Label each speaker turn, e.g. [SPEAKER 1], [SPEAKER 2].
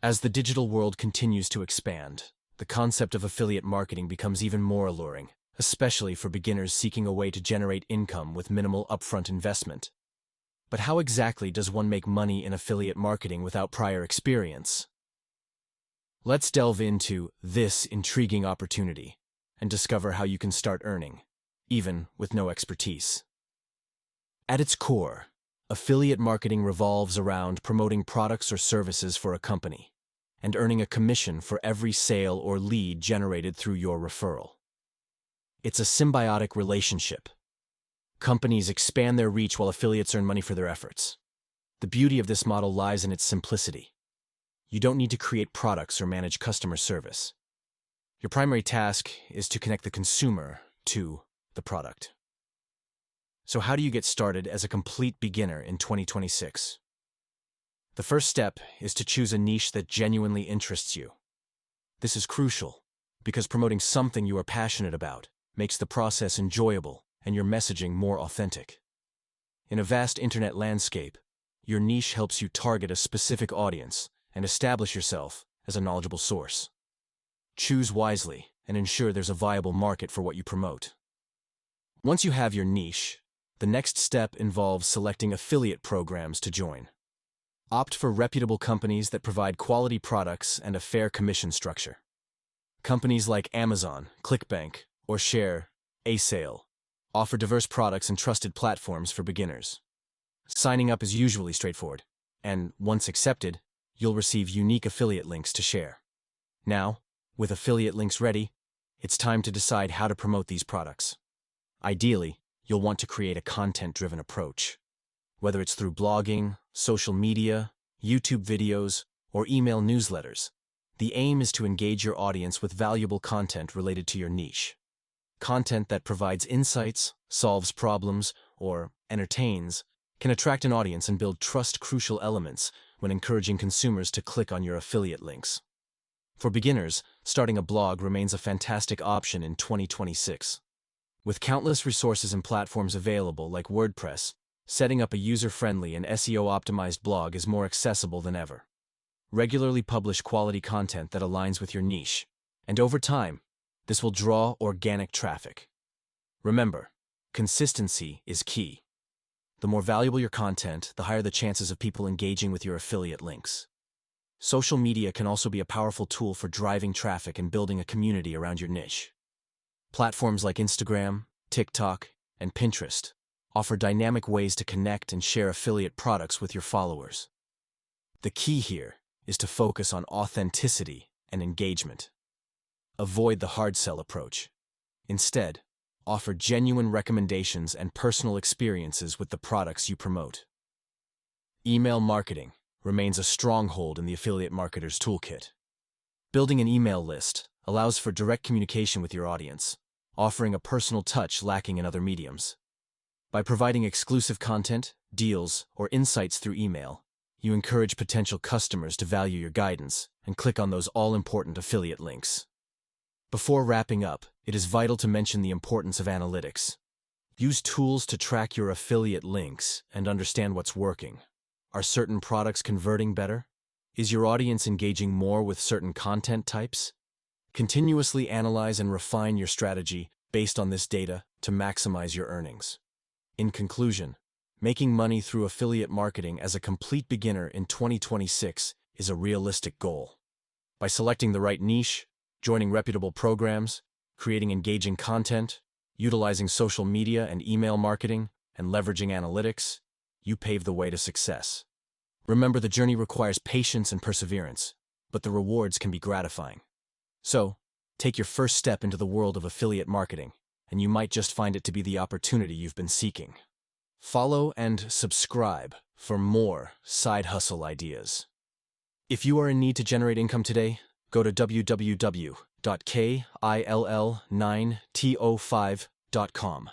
[SPEAKER 1] As the digital world continues to expand, the concept of affiliate marketing becomes even more alluring, especially for beginners seeking a way to generate income with minimal upfront investment. But how exactly does one make money in affiliate marketing without prior experience? Let's delve into this intriguing opportunity and discover how you can start earning, even with no expertise. At its core, affiliate marketing revolves around promoting products or services for a company and earning a commission for every sale or lead generated through your referral. It's a symbiotic relationship. Companies expand their reach while affiliates earn money for their efforts. The beauty of this model lies in its simplicity. You don't need to create products or manage customer service. Your primary task is to connect the consumer to the product. So how do you get started as a complete beginner in 2026? The first step is to choose a niche that genuinely interests you. This is crucial because promoting something you are passionate about makes the process enjoyable and your messaging more authentic. In a vast internet landscape, your niche helps you target a specific audience and establish yourself as a knowledgeable source. Choose wisely and ensure there's a viable market for what you promote. Once you have your niche, the next step involves selecting affiliate programs to join. Opt for reputable companies that provide quality products and a fair commission structure. Companies like Amazon, ClickBank, or ShareASale offer diverse products and trusted platforms for beginners. Signing up is usually straightforward, and once accepted, you'll receive unique affiliate links to share. Now, with affiliate links ready, it's time to decide how to promote these products. Ideally, you'll want to create a content-driven approach. Whether it's through blogging, social media, YouTube videos, or email newsletters, the aim is to engage your audience with valuable content related to your niche. Content that provides insights, solves problems, or entertains can attract an audience and build trust-crucial elements when encouraging consumers to click on your affiliate links. For beginners, starting a blog remains a fantastic option in 2026. With countless resources and platforms available like WordPress, setting up a user-friendly and SEO-optimized blog is more accessible than ever. Regularly publish quality content that aligns with your niche, and over time, this will draw organic traffic. Remember, consistency is key. The more valuable your content, the higher the chances of people engaging with your affiliate links. Social media can also be a powerful tool for driving traffic and building a community around your niche. Platforms like Instagram, TikTok, and Pinterest offer dynamic ways to connect and share affiliate products with your followers. The key here is to focus on authenticity and engagement. Avoid the hard sell approach. Instead, offer genuine recommendations and personal experiences with the products you promote. Email marketing remains a stronghold in the affiliate marketer's toolkit. Building an email list allows for direct communication with your audience, offering a personal touch lacking in other mediums. By providing exclusive content, deals, or insights through email, you encourage potential customers to value your guidance and click on those all-important affiliate links. Before wrapping up, it is vital to mention the importance of analytics. Use tools to track your affiliate links and understand what's working. Are certain products converting better? Is your audience engaging more with certain content types? Continuously analyze and refine your strategy based on this data to maximize your earnings. In conclusion, making money through affiliate marketing as a complete beginner in 2026 is a realistic goal. By selecting the right niche, joining reputable programs, creating engaging content, utilizing social media and email marketing, and leveraging analytics, you pave the way to success. Remember, the journey requires patience and perseverance, but the rewards can be gratifying. So, take your first step into the world of affiliate marketing, and you might just find it to be the opportunity you've been seeking. Follow and subscribe for more side hustle ideas. If you are in need to generate income today, go to www.kill9to5.com.